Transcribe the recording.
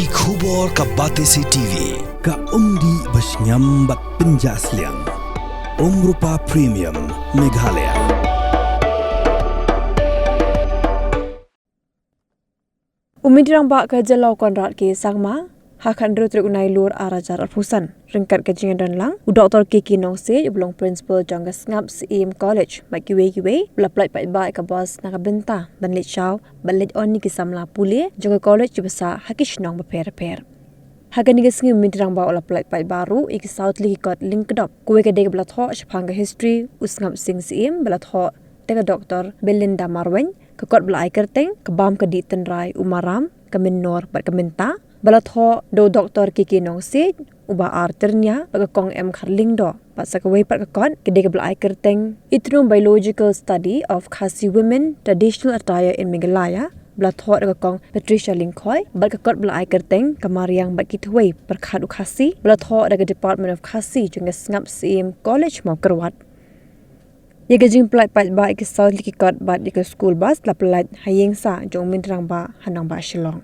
Ki khubor ka Batesi TV. Ka umdi basnyam bat penjaslian. Rupa Premium Meghalaya. Umidirang ba ka jalau konrat ke sangma hakan rutrik unai lur arajar arfusan ringkat kajingan dan lang Dr. Kiki Nongse belong principal jangga Sngap Syiem College mai Kawei belaplai pai ba ka bos naga benta ban let shaw ban let on ni ki samla Pyllait jangga college basa hakish nong ba per hagan ni gesngi umidirang ba olaplai pai baru ik south li kot link dop Kawei ka de bla tho shphanga history usngap sing Syiem bla tho tega Dr. Belinda Marwen ka kot bla ai kerteng ka bam ka di tenrai umaram ka minor bat ka menta balatho do Dr. Kiki Nongse uba arternya bagakong kharling do pasa Kawei pat kakon kede bla ai kerteng itrum biological study of Khasi women traditional attire in Meghalaya balatho bagakong Patricia Lingkhoy bat kakot bla ai kerteng kamariang bat kitwei perkhadu Khasi balatho daga Department of Khasi jung Sngap Syiem College mau kerwat ye gajing plat pat ba ik south likikot bat ik school bus la plat hayeng sa jong mindrang ba hanang ba shilong